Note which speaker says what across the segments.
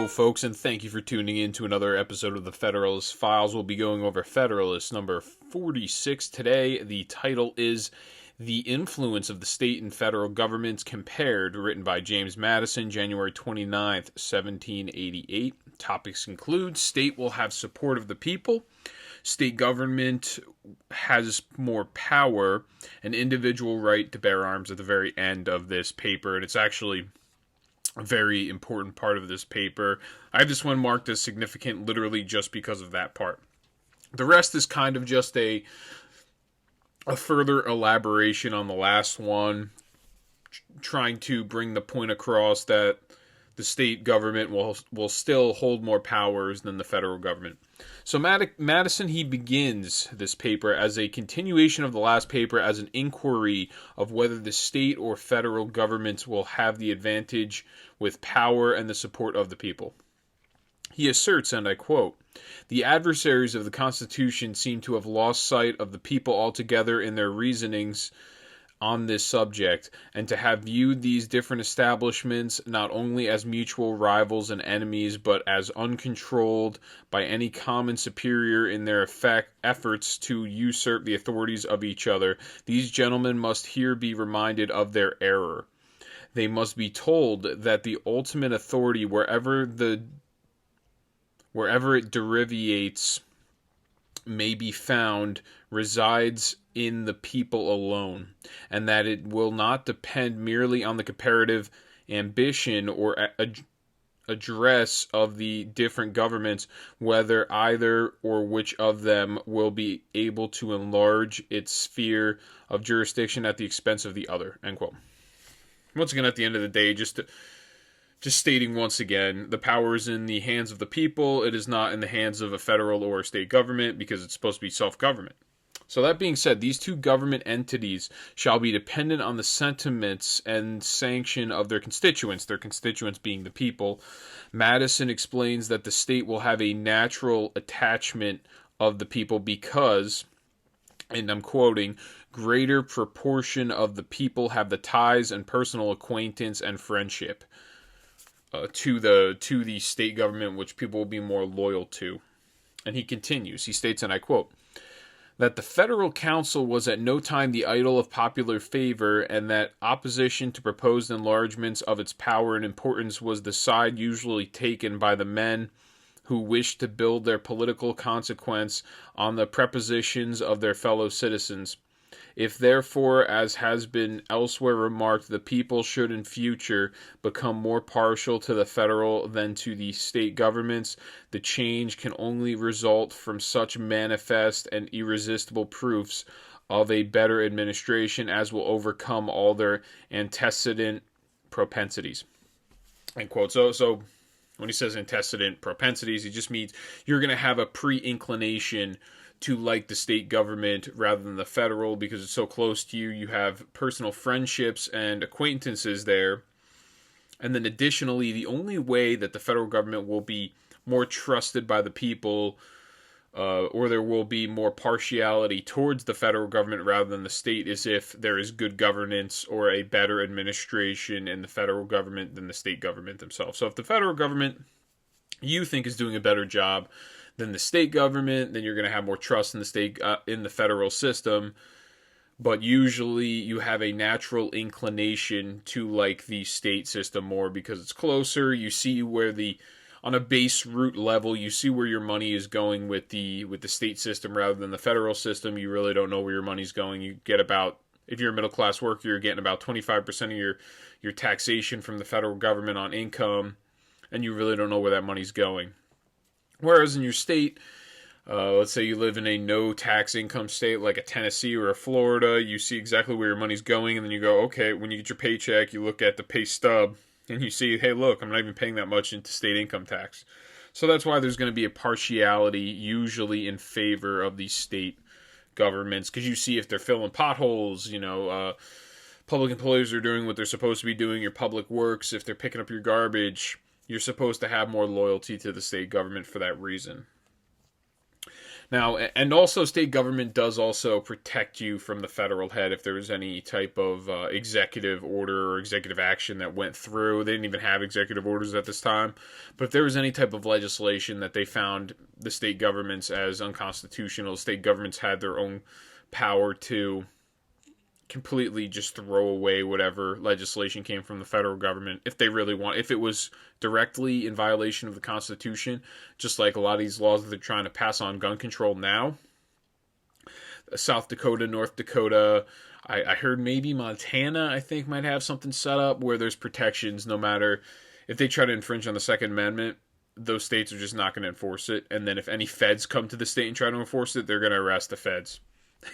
Speaker 1: Hello, folks, and thank you for tuning in to another episode of the Federalist Files. We'll be going over Federalist number 46 today. The title is The Influence of the State and Federal Governments Compared, written by James Madison, January 29th, 1788. Topics include: state will have support of the people, state government has more power, an individual right to bear arms at the very end of this paper, and it's actually a very important part of this paper. I have this one marked as significant literally just because of that part. The rest is kind of just a further elaboration on the last one, trying to bring the point across that the state government will still hold more powers than the federal government. So Madison, he begins this paper as a continuation of the last paper as an inquiry of whether the state or federal governments will have the advantage with power and the support of the people. He asserts, and I quote, "The adversaries of the Constitution seem to have lost sight of the people altogether in their reasonings on this subject, and to have viewed these different establishments not only as mutual rivals and enemies, but as uncontrolled by any common superior in their efforts to usurp the authorities of each other. These gentlemen must here be reminded of their error. They must be told that the ultimate authority, wherever it derivates may be found, resides in the people alone, and that it will not depend merely on the comparative ambition or address of the different governments, whether either or which of them will be able to enlarge its sphere of jurisdiction at the expense of the other." End quote. Once again, at the end of the day, just stating once again, the power is in the hands of the people. It is not in the hands of a federal or a state government, because it's supposed to be self-government. So that being said, these two government entities shall be dependent on the sentiments and sanction of their constituents being the people. Madison explains that the state will have a natural attachment of the people because, and I'm quoting, "greater proportion of the people have the ties and personal acquaintance and friendship to the state government, which people will be more loyal to." And he continues, he states, and I quote, "that the federal council was at no time the idol of popular favor, and that opposition to proposed enlargements of its power and importance was the side usually taken by the men who wished to build their political consequence on the prepossessions of their fellow citizens. If therefore, as has been elsewhere remarked, the people should in future become more partial to the federal than to the state governments, the change can only result from such manifest and irresistible proofs of a better administration as will overcome all their antecedent propensities." End quote. So when he says antecedent propensities, he just means you're going to have a pre-inclination to like the state government rather than the federal because it's so close to you. You have personal friendships and acquaintances there. And then additionally, the only way that the federal government will be more trusted by the people, or there will be more partiality towards the federal government rather than the state, is if there is good governance or a better administration in the federal government than the state government themselves. So if the federal government you think is doing a better job than the state government, then you're going to have more trust in the federal system. But usually you have a natural inclination to like the state system more because it's closer. You see where on a base root level, you see where your money is going with the state system rather than the federal system. You really don't know where your money's going. You get about, if you're a middle class worker, you're getting about 25% of your taxation from the federal government on income, and you really don't know where that money's going. Whereas in your state, let's say you live in a no-tax income state like a Tennessee or a Florida, you see exactly where your money's going, and then you go, okay, when you get your paycheck, you look at the pay stub, and you see, hey, look, I'm not even paying that much into state income tax. So that's why there's going to be a partiality usually in favor of these state governments, because you see if they're filling potholes, public employees are doing what they're supposed to be doing, your public works, if they're picking up your garbage, you're supposed to have more loyalty to the state government for that reason. Now, and also state government does also protect you from the federal head if there was any type of executive order or executive action that went through. They didn't even have executive orders at this time. But if there was any type of legislation that they found the state governments as unconstitutional, state governments had their own power to completely just throw away whatever legislation came from the federal government if they really want, if it was directly in violation of the Constitution, just like a lot of these laws that they're trying to pass on gun control now. South Dakota, North Dakota, I heard maybe Montana, I think, might have something set up where there's protections no matter if they try to infringe on the Second Amendment. Those states are just not going to enforce it. And then if any feds come to the state and try to enforce it, they're going to arrest the feds.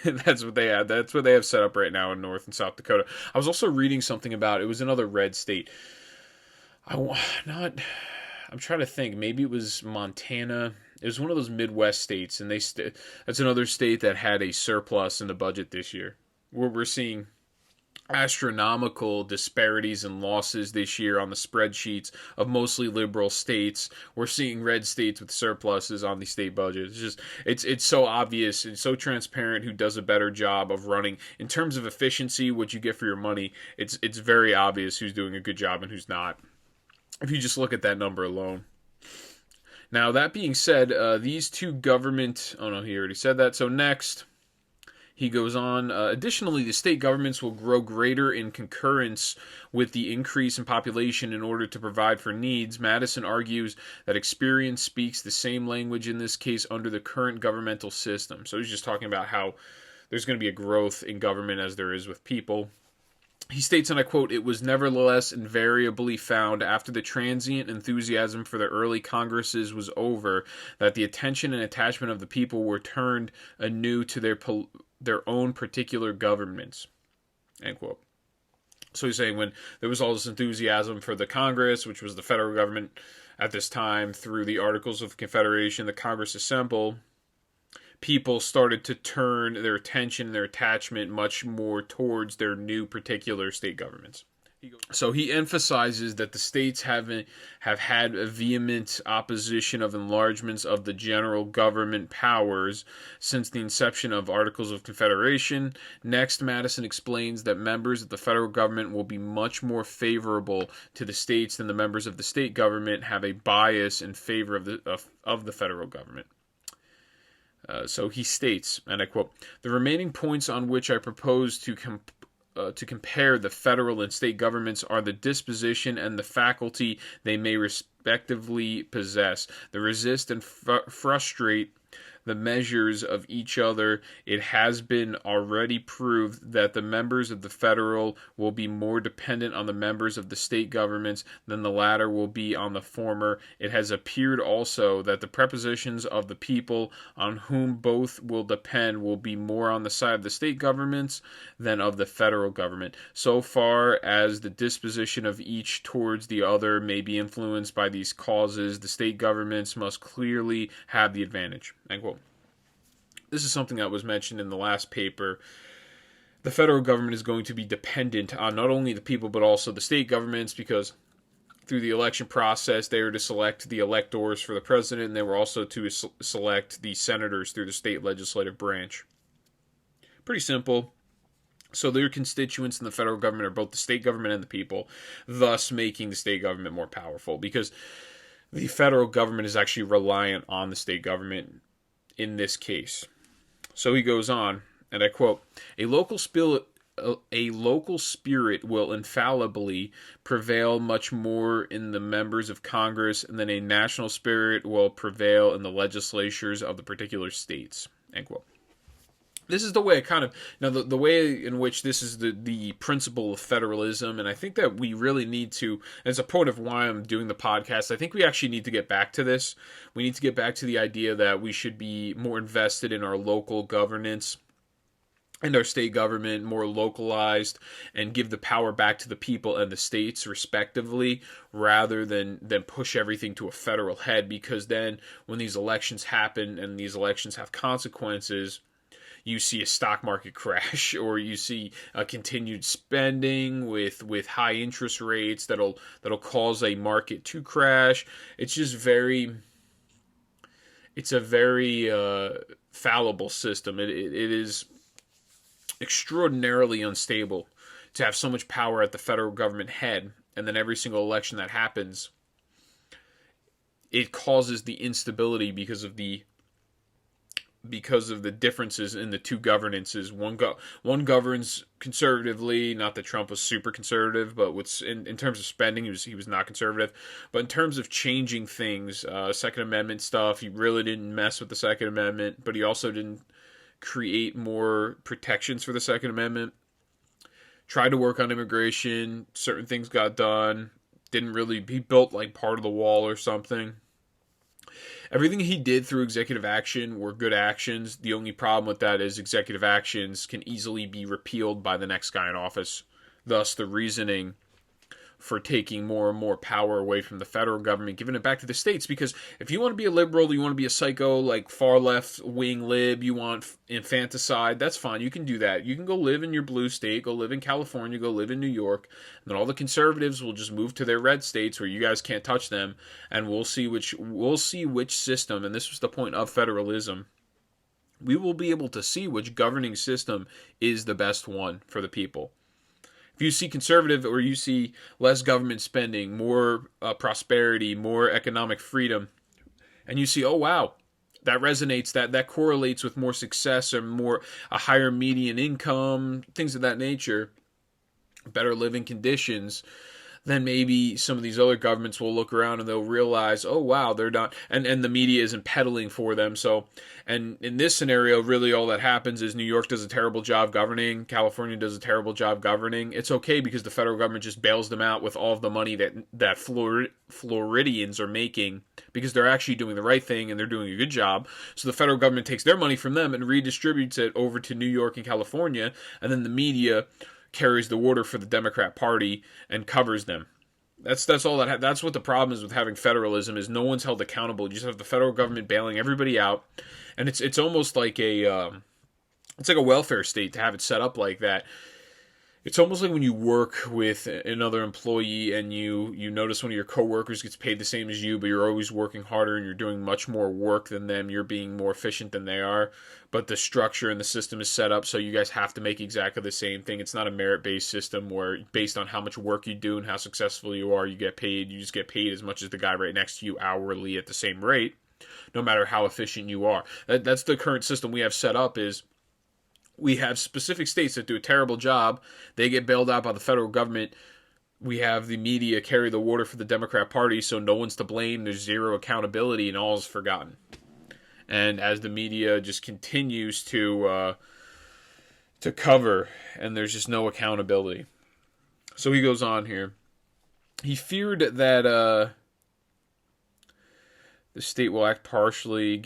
Speaker 1: That's what they have. That's what they have set up right now in North and South Dakota. I was also reading something about, it was another red state. I'm trying to think. Maybe it was Montana. It was one of those Midwest states, and that's another state that had a surplus in the budget this year. We're seeing astronomical disparities and losses this year on the spreadsheets of mostly liberal states. We're seeing red states with surpluses on the state budget. It's just it's so obvious and so transparent who does a better job of running in terms of efficiency, what you get for your money. It's very obvious who's doing a good job and who's not, if you just look at that number alone. Now, that being said, these two government... Oh, no, he already said that. So next, he goes on, additionally, the state governments will grow greater in concurrence with the increase in population in order to provide for needs. Madison argues that experience speaks the same language in this case under the current governmental system. So he's just talking about how there's going to be a growth in government as there is with people. He states, and I quote, "It was nevertheless invariably found after the transient enthusiasm for the early Congresses was over that the attention and attachment of the people were turned anew to their own particular governments." End quote. So he's saying when there was all this enthusiasm for the Congress, which was the federal government at this time, through the Articles of Confederation, the Congress assembled, people started to turn their attention and their attachment much more towards their new particular state governments. So he emphasizes that the states have had a vehement opposition of enlargements of the general government powers since the inception of Articles of Confederation. Next, Madison explains that members of the federal government will be much more favorable to the states than the members of the state government have a bias in favor of the federal government. So he states, and I quote, "The remaining points on which I propose to compare the federal and state governments are the disposition and the faculty they may respectively possess. They resist and frustrate the measures of each other. It has been already proved that the members of the federal will be more dependent on the members of the state governments than the latter will be on the former. It has appeared also that the prepossessions of the people on whom both will depend will be more on the side of the state governments than of the federal government. So far as the disposition of each towards the other may be influenced by these causes, the state governments must clearly have the advantage." End quote. This is something that was mentioned in the last paper. The federal government is going to be dependent on not only the people but also the state governments, because through the election process they were to select the electors for the president, and they were also to select the senators through the state legislative branch. Pretty simple. So their constituents in the federal government are both the state government and the people, thus making the state government more powerful, because the federal government is actually reliant on the state government in this case. So he goes on, and I quote, a local spirit will infallibly prevail much more in the members of Congress than a national spirit will prevail in the legislatures of the particular states." End quote. This is the way the way in which this is the principle of federalism, and I think that we really need to, as a point of why I'm doing the podcast, I think we actually need to get back to this. We need to get back to the idea that we should be more invested in our local governance and our state government, more localized, and give the power back to the people and the states respectively, rather than push everything to a federal head, because then when these elections happen and these elections have consequences, you see a stock market crash, or you see a continued spending with high interest rates that'll cause a market to crash. It's just very fallible system. It is extraordinarily unstable to have so much power at the federal government head, and then every single election that happens, it causes the instability because of the differences in the two governances. One governs conservatively, not that Trump was super conservative, but in terms of spending, he was not conservative. But in terms of changing things, Second Amendment stuff, he really didn't mess with the Second Amendment, but he also didn't create more protections for the Second Amendment. Tried to work on immigration, certain things got done. He built like part of the wall or something. Everything he did through executive action were good actions. The only problem with that is executive actions can easily be repealed by the next guy in office. Thus, the reasoning for taking more and more power away from the federal government, giving it back to the states. Because if you want to be a liberal, you want to be a psycho, like far left wing lib, you want infanticide, that's fine. You can do that. You can go live in your blue state, go live in California, go live in New York, and then all the conservatives will just move to their red states where you guys can't touch them, and we'll see which system, and this was the point of federalism. We will be able to see which governing system is the best one for the people. If you see conservative, or you see less government spending, more prosperity, more economic freedom, and you see, oh wow, that resonates, that correlates with more success or a higher median income, things of that nature, better living conditions, then maybe some of these other governments will look around and they'll realize, oh wow, they're not, and the media isn't peddling for them. So, and in this scenario, really all that happens is New York does a terrible job governing, California does a terrible job governing. It's okay because the federal government just bails them out with all of the money that Floridians are making, because they're actually doing the right thing and they're doing a good job. So the federal government takes their money from them and redistributes it over to New York and California, and then the media carries the water for the Democrat Party and covers them. That's all that. That's what the problem is with having federalism, is no one's held accountable. You just have the federal government bailing everybody out, and it's almost like a welfare state to have it set up like that. It's almost like when you work with another employee and you notice one of your coworkers gets paid the same as you, but you're always working harder and you're doing much more work than them. You're being more efficient than they are, but the structure and the system is set up so you guys have to make exactly the same thing. It's not a merit-based system where based on how much work you do and how successful you are, you get paid. You just get paid as much as the guy right next to you hourly at the same rate, no matter how efficient you are. That's the current system we have set up. Is we have specific states that do a terrible job. They get bailed out by the federal government. We have the media carry the water for the Democrat Party, so no one's to blame. There's zero accountability, and all is forgotten. And as the media just continues to cover, and there's just no accountability. So he goes on here. He feared that the state will act partially,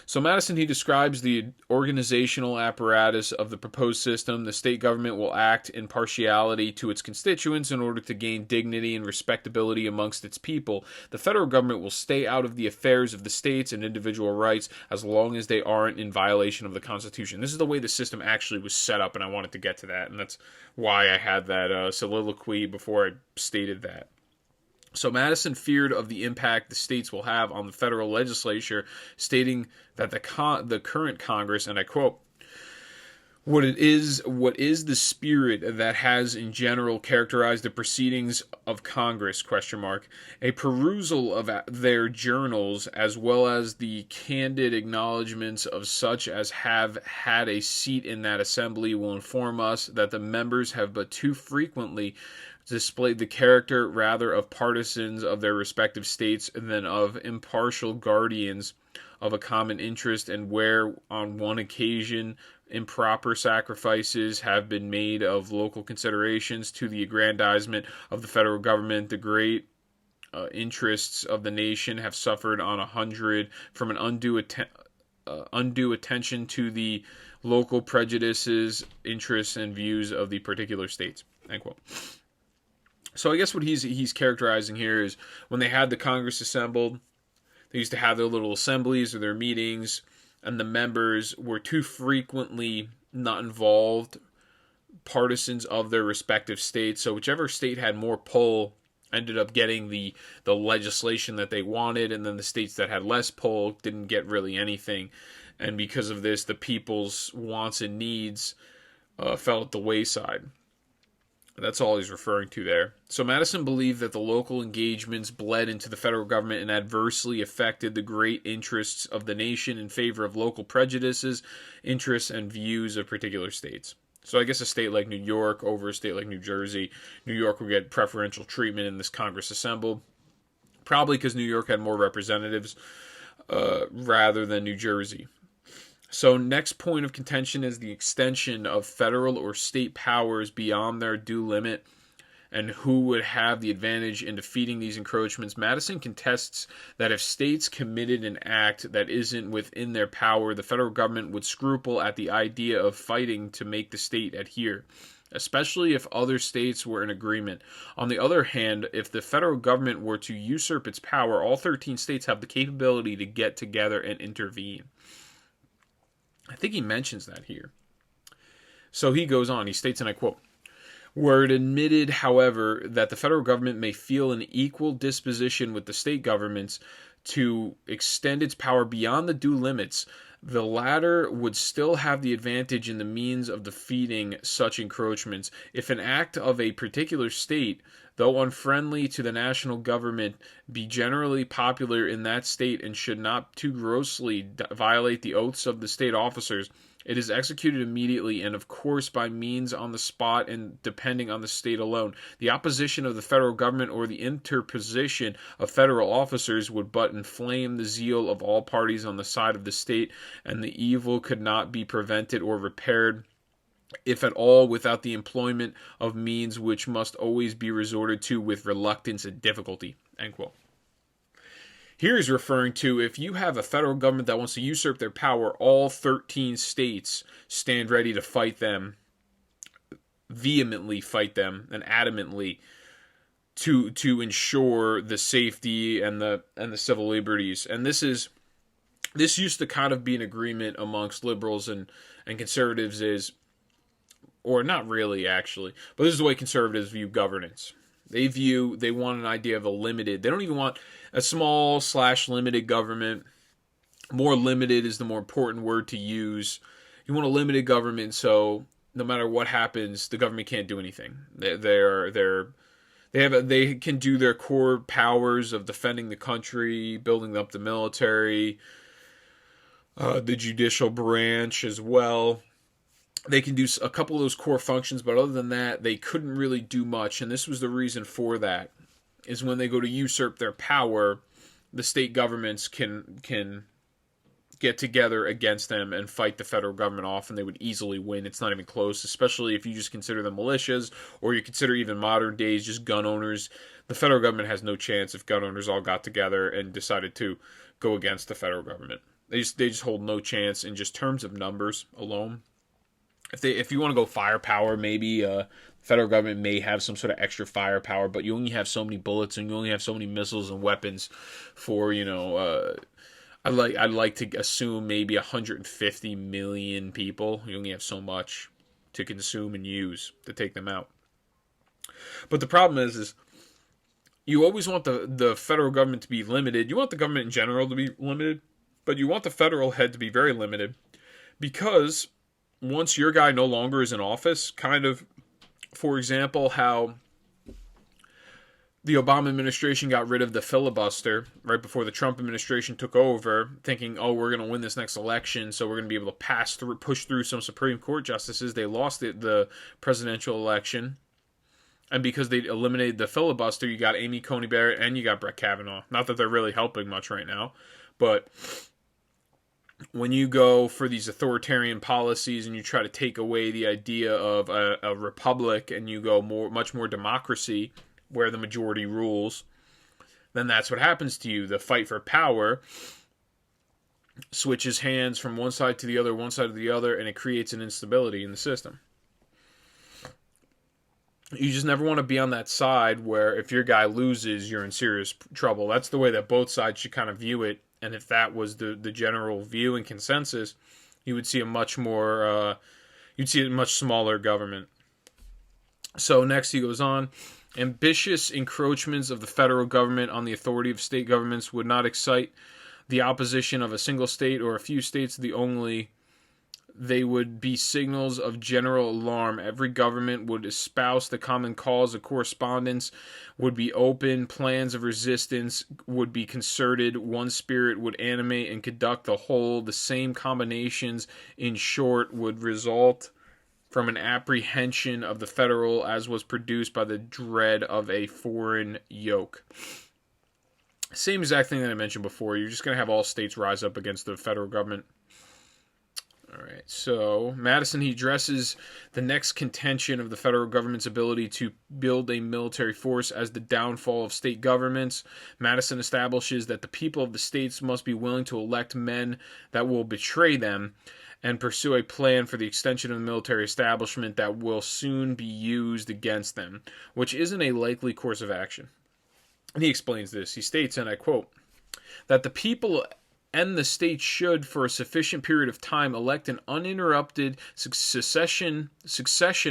Speaker 1: So Madison, he describes the organizational apparatus of the proposed system. The state government will act in partiality to its constituents in order to gain dignity and respectability amongst its people. The federal government will stay out of the affairs of the states and individual rights as long as they aren't in violation of the Constitution. This is the way the system actually was set up, and I wanted to get to that, and that's why I had that soliloquy before I stated that. So Madison feared of the impact the states will have on the federal legislature, stating that the current Congress, and I quote, what is the spirit that has in general characterized the proceedings of Congress, ? A perusal of their journals, as well as the candid acknowledgments of such as have had a seat in that assembly, will inform us that the members have but too frequently displayed the character rather of partisans of their respective states than of impartial guardians of a common interest, and where on one occasion improper sacrifices have been made of local considerations to the aggrandizement of the federal government, the great interests of the nation have suffered on 100 from an undue attention to the local prejudices, interests, and views of the particular states. End quote. So I guess what he's characterizing here is when they had the Congress assembled, they used to have their little assemblies or their meetings, and the members were too frequently not involved, partisans of their respective states. So whichever state had more pull ended up getting the legislation that they wanted, and then the states that had less pull didn't get really anything. And because of this, the people's wants and needs fell at the wayside. That's all he's referring to there. So Madison believed that the local engagements bled into the federal government and adversely affected the great interests of the nation in favor of local prejudices, interests, and views of particular states. So I guess a state like New York over a state like New Jersey, New York would get preferential treatment in this Congress assembled, probably because New York had more representatives rather than New Jersey. So next point of contention is the extension of federal or state powers beyond their due limit and who would have the advantage in defeating these encroachments. Madison contests that if states committed an act that isn't within their power, the federal government would scruple at the idea of fighting to make the state adhere, especially if other states were in agreement. On the other hand, if the federal government were to usurp its power, all 13 states have the capability to get together and intervene. I think he mentions that here. So he goes on, he states, and I quote, "Were it admitted, however, that the federal government may feel an equal disposition with the state governments to extend its power beyond the due limits, the latter would still have the advantage in the means of defeating such encroachments. If an act of a particular state, though unfriendly to the national government, be generally popular in that state and should not too grossly violate the oaths of the state officers, it is executed immediately and of course by means on the spot and depending on the state alone. The opposition of the federal government or the interposition of federal officers would but inflame the zeal of all parties on the side of the state, and the evil could not be prevented or repaired, if at all, without the employment of means which must always be resorted to with reluctance and difficulty." End quote. Here he's referring to if you have a federal government that wants to usurp their power, all 13 states stand ready to fight them, vehemently fight them, and adamantly to ensure the safety and the civil liberties. And this used to kind of be an agreement amongst liberals and conservatives is, or not really actually, but this is the way conservatives view governance. They want an idea of a limited, they don't even want a small/limited government. More limited is the more important word to use. You want a limited government, so no matter what happens, the government can't do anything. They can do their core powers of defending the country, building up the military, the judicial branch as well. They can do a couple of those core functions, but other than that, they couldn't really do much. And this was the reason for that, is when they go to usurp their power, the state governments can get together against them and fight the federal government off, and they would easily win. It's not even close, especially if you just consider the militias, or you consider even modern days just gun owners. The federal government has no chance if gun owners all got together and decided to go against the federal government. They just hold no chance in just terms of numbers alone. If you want to go firepower, maybe federal government may have some sort of extra firepower, but you only have so many bullets and you only have so many missiles and weapons for, I'd like to assume maybe 150 million people. You only have so much to consume and use to take them out. But the problem is you always want the federal government to be limited. You want the government in general to be limited, but you want the federal head to be very limited, because once your guy no longer is in office, kind of, for example, how the Obama administration got rid of the filibuster right before the Trump administration took over, thinking, oh, we're going to win this next election, so we're going to be able to push through some Supreme Court justices. They lost the presidential election, and because they eliminated the filibuster, you got Amy Coney Barrett and you got Brett Kavanaugh. Not that they're really helping much right now, but when you go for these authoritarian policies and you try to take away the idea of a republic and you go much more democracy where the majority rules, then that's what happens to you. The fight for power switches hands from one side to the other, and it creates an instability in the system. You just never want to be on that side where if your guy loses, you're in serious trouble. That's the way that both sides should kind of view it. And if that was the general view and consensus, you would see a much smaller government. So next he goes on, ambitious encroachments of the federal government on the authority of state governments would not excite the opposition of a single state or a few states they would be signals of general alarm. Every government would espouse the common cause. The correspondence would be open. Plans of resistance would be concerted. One spirit would animate and conduct the whole. The same combinations, in short, would result from an apprehension of the federal as was produced by the dread of a foreign yoke. Same exact thing that I mentioned before. You're just going to have all states rise up against the federal government. All right, so Madison, he addresses the next contention of the federal government's ability to build a military force as the downfall of state governments. Madison establishes that the people of the states must be willing to elect men that will betray them and pursue a plan for the extension of the military establishment that will soon be used against them, which isn't a likely course of action. And he explains this. He states, and I quote, that the people and the state should, for a sufficient period of time, elect an uninterrupted succession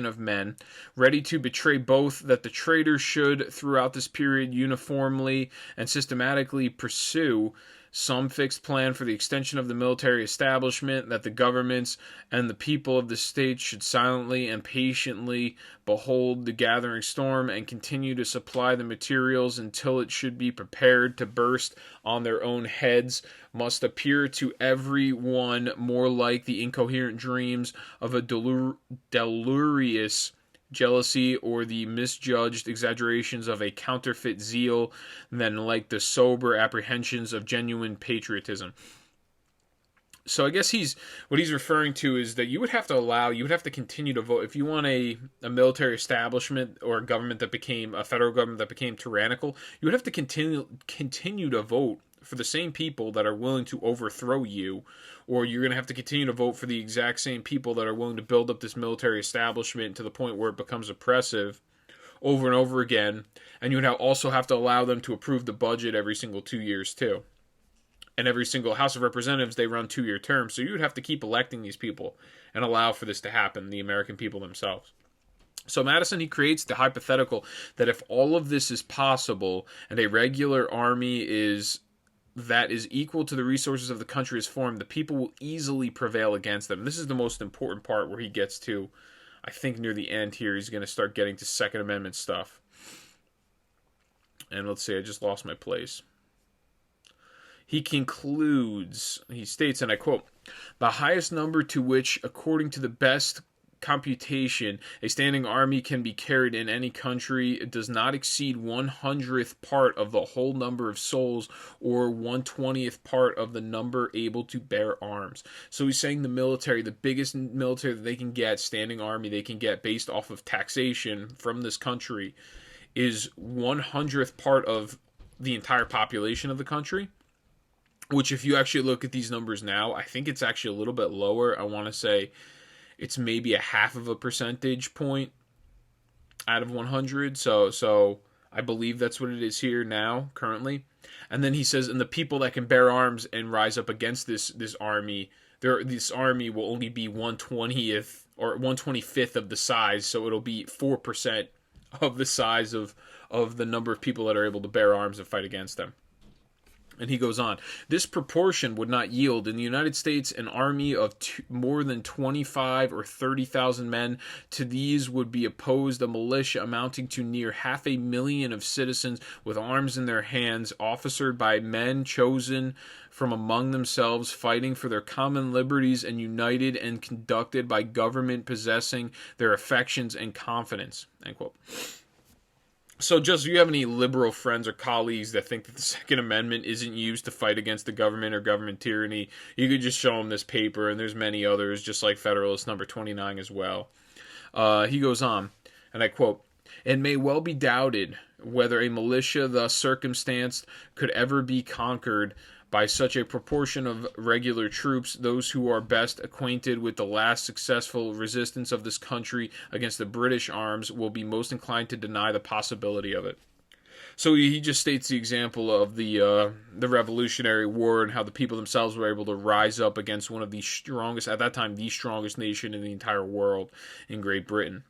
Speaker 1: of men ready to betray both, that the traitors should, throughout this period, uniformly and systematically pursue some fixed plan for the extension of the military establishment, that the governments and the people of the state should silently and patiently behold the gathering storm and continue to supply the materials until it should be prepared to burst on their own heads, must appear to every one more like the incoherent dreams of a delirious jealousy or the misjudged exaggerations of a counterfeit zeal than like the sober apprehensions of genuine patriotism. So I guess what he's referring to is that you would have to continue to vote if you want a military establishment or a government that became a federal government that became tyrannical. You would have to continue to vote for the same people that are willing to overthrow you, or you're going to have to continue to vote for the exact same people that are willing to build up this military establishment to the point where it becomes oppressive over and over again, and you would also have to allow them to approve the budget every single 2 years too. And every single House of Representatives, they run 2-year terms, so you would have to keep electing these people and allow for this to happen, the American people themselves. So Madison, he creates the hypothetical that if all of this is possible and a regular army that is equal to the resources of the country is formed, the people will easily prevail against them. This is the most important part where he gets to, I think near the end here, he's going to start getting to Second Amendment stuff. And let's see, I just lost my place. He concludes, he states, and I quote, the highest number to which, according to the best computation, a standing army can be carried in any country does not exceed 1/100th part of the whole number of souls, or 1/20th part of the number able to bear arms. So he's saying the military, the biggest military that they can get, standing army they can get based off of taxation from this country, is 1/100th part of the entire population of the country. Which, if you actually look at these numbers now, I think it's actually a little bit lower. I want to say it's maybe 0.5 percentage point out of 100. So I believe that's what it is here now, currently. And then he says, and the people that can bear arms and rise up against this army, this army will only be 1/20th or 1/25th of the size. So it'll be 4% of the size of the number of people that are able to bear arms and fight against them. And he goes on, this proportion would not yield in the United States an army of more than 25 or 30,000 men. To these would be opposed a militia amounting to near 500,000 of citizens with arms in their hands, officered by men chosen from among themselves, fighting for their common liberties, and united and conducted by government possessing their affections and confidence. End quote. So just if you have any liberal friends or colleagues that think that the Second Amendment isn't used to fight against the government or government tyranny, you could just show them this paper, and there's many others, just like Federalist number 29 as well. He goes on, and I quote, it may well be doubted whether a militia thus circumstanced could ever be conquered by such a proportion of regular troops. Those who are best acquainted with the last successful resistance of this country against the British arms will be most inclined to deny the possibility of it. So he just states the example of the Revolutionary War and how the people themselves were able to rise up against one of the strongest, at that time, the strongest nation in the entire world, in Great Britain.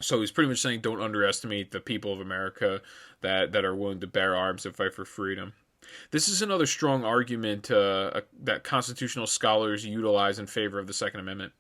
Speaker 1: So he's pretty much saying don't underestimate the people of America that are willing to bear arms and fight for freedom. This is another strong argument that constitutional scholars utilize in favor of the Second Amendment.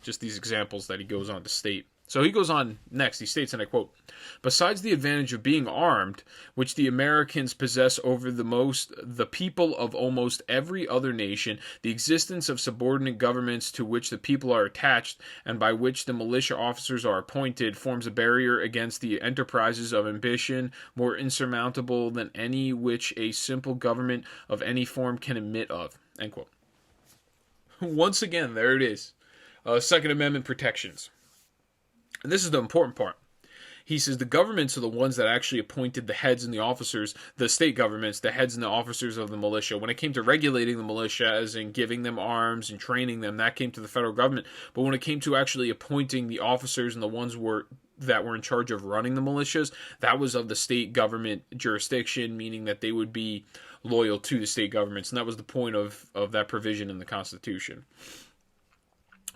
Speaker 1: Just these examples that he goes on to state. So he goes on next. He states, and I quote, "Besides the advantage of being armed, which the Americans possess over the people of almost every other nation, the existence of subordinate governments to which the people are attached, and by which the militia officers are appointed, forms a barrier against the enterprises of ambition more insurmountable than any which a simple government of any form can admit of." End quote. Once again, there it is. Second Amendment protections. And this is the important part. He says the governments are the ones that actually appointed the heads and the officers, the state governments, the heads and the officers of the militia. When it came to regulating the militia, as in giving them arms and training them, that came to the federal government. But when it came to actually appointing the officers and the ones that were in charge of running the militias, that was of the state government jurisdiction, meaning that they would be loyal to the state governments. And that was the point of that provision in the Constitution.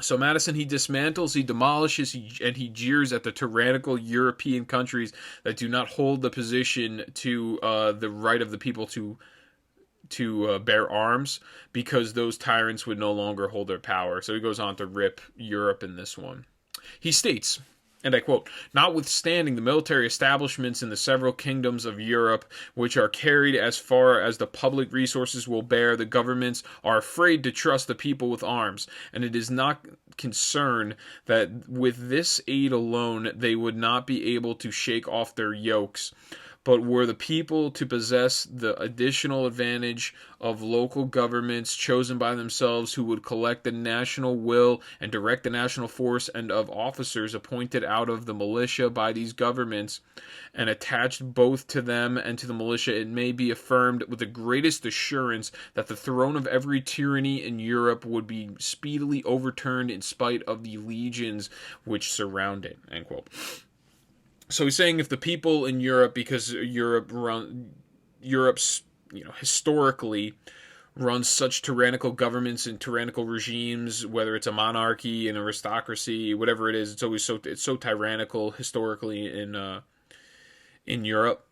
Speaker 1: So Madison, he dismantles, he demolishes, and he jeers at the tyrannical European countries that do not hold the position to the right of the people to bear arms, because those tyrants would no longer hold their power. So he goes on to rip Europe in this one. He states, and I quote, "Notwithstanding the military establishments in the several kingdoms of Europe, which are carried as far as the public resources will bear, the governments are afraid to trust the people with arms, and it is not concerned that with this aid alone they would not be able to shake off their yokes. But were the people to possess the additional advantage of local governments chosen by themselves, who would collect the national will and direct the national force, and of officers appointed out of the militia by these governments, and attached both to them and to the militia, it may be affirmed with the greatest assurance that the throne of every tyranny in Europe would be speedily overturned in spite of the legions which surround it." End quote. So he's saying if the people in Europe, because Europe's historically runs such tyrannical governments and tyrannical regimes, whether it's a monarchy, an aristocracy, whatever it is, it's so tyrannical historically in Europe.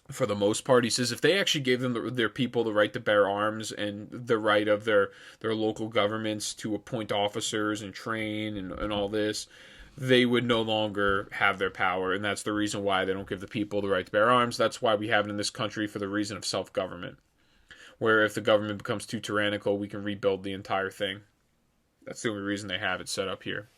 Speaker 1: For the most part, he says if they actually gave them their people the right to bear arms and the right of their local governments to appoint officers and train and all this, they would no longer have their power, and that's the reason why they don't give the people the right to bear arms. That's why we have it in this country, for the reason of self-government, where if the government becomes too tyrannical, we can rebuild the entire thing. That's the only reason they have it set up here.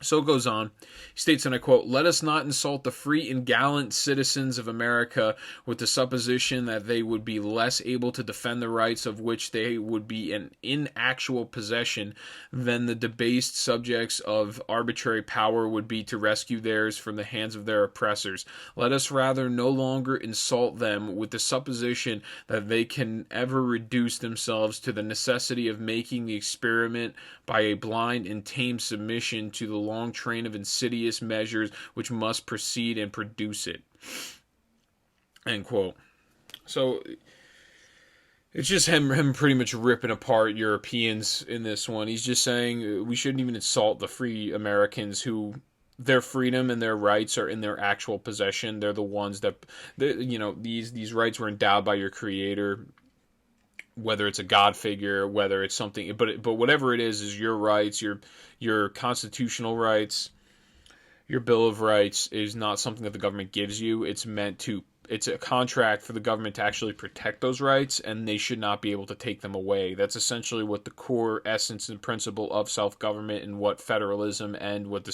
Speaker 1: So it goes on. He states, and I quote, "Let us not insult the free and gallant citizens of America with the supposition that they would be less able to defend the rights of which they would be in actual possession than the debased subjects of arbitrary power would be to rescue theirs from the hands of their oppressors. Let us rather no longer insult them with the supposition that they can ever reduce themselves to the necessity of making the experiment by a blind and tame submission to the long train of insidious measures which must precede and produce it." End quote. So it's just him pretty much ripping apart Europeans in this one. He's just saying we shouldn't even insult the free Americans who their freedom and their rights are in their actual possession. They're the ones that these rights were endowed by your creator. Whether it's a God figure, whether it's something, but whatever it is your rights, your constitutional rights, your Bill of Rights is not something that the government gives you. It's a contract for the government to actually protect those rights, and they should not be able to take them away. That's essentially what the core essence and principle of self-government and what federalism and what the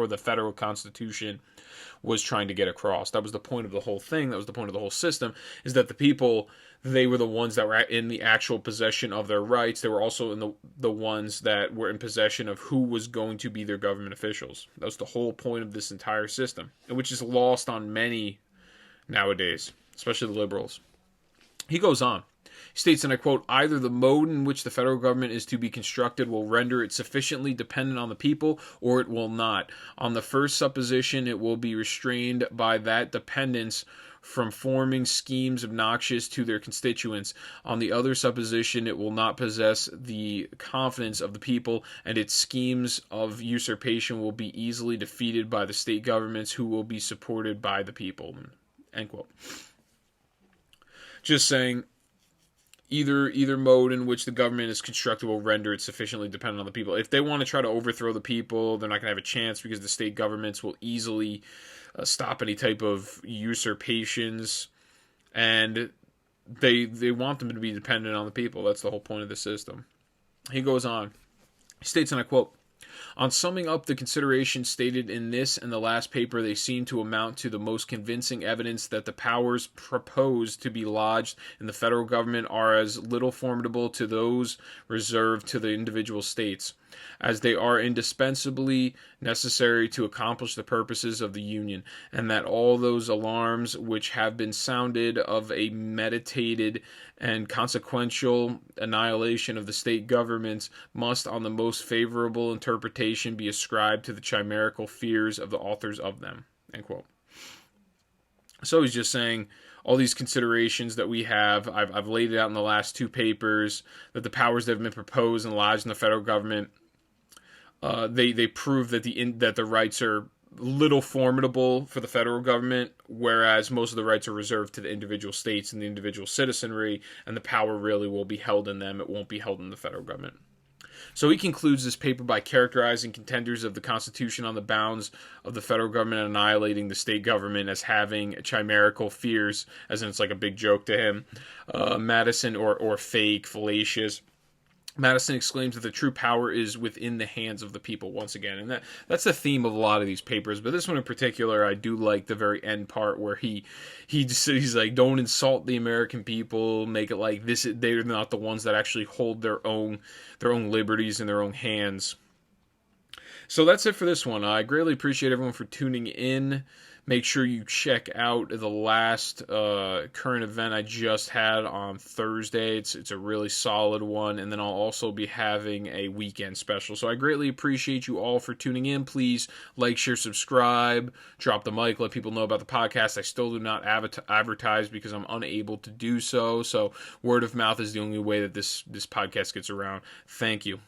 Speaker 1: the federal constitution was trying to get across. That was the point of the whole thing. That was the point of the whole system, is that the people, they were the ones that were in the actual possession of their rights. They were also in the ones that were in possession of who was going to be their government officials. That was the whole point of this entire system, which is lost on many nowadays, especially the liberals. He goes on. He states, and I quote, "Either the mode in which the federal government is to be constructed will render it sufficiently dependent on the people, or it will not. On the first supposition, it will be restrained by that dependence from forming schemes obnoxious to their constituents. On the other supposition, it will not possess the confidence of the people, and its schemes of usurpation will be easily defeated by the state governments, who will be supported by the people." End quote. just saying either mode in which the government is constructed will render it sufficiently dependent on the people. If they want to try to overthrow the people, they're not going to have a chance because the state governments will easily stop any type of usurpations, and they want them to be dependent on the people. That's the whole point of the system. He goes on. He states, and I quote, "On summing up the considerations stated in this and the last paper, they seem to amount to the most convincing evidence that the powers proposed to be lodged in the federal government are as little formidable to those reserved to the individual states, as they are indispensably necessary to accomplish the purposes of the Union, and that all those alarms which have been sounded of a meditated and consequential annihilation of the state governments must, on the most favorable interpretation, be ascribed to the chimerical fears of the authors of them." End quote. So he's just saying all these considerations that we have, I've laid it out in the last two papers, that the powers that have been proposed and lodged in the federal government, they prove that the rights are little formidable for the federal government, whereas most of the rights are reserved to the individual states and the individual citizenry, and the power really will be held in them. It won't be held in the federal government. So he concludes this paper by characterizing contenders of the Constitution on the bounds of the federal government annihilating the state government as having chimerical fears, as in it's like a big joke to him. Madison, or fake, fallacious. Madison exclaims that the true power is within the hands of the people once again. And that's the theme of a lot of these papers. But this one in particular, I do like the very end part where he's like, don't insult the American people, make it like this. They're not the ones that actually hold their own liberties in their own hands. So that's it for this one. I greatly appreciate everyone for tuning in. Make sure you check out the last current event I just had on Thursday. It's a really solid one. And then I'll also be having a weekend special. So I greatly appreciate you all for tuning in. Please like, share, subscribe, drop the mic, let people know about the podcast. I still do not advertise because I'm unable to do so. So word of mouth is the only way that this podcast gets around. Thank you.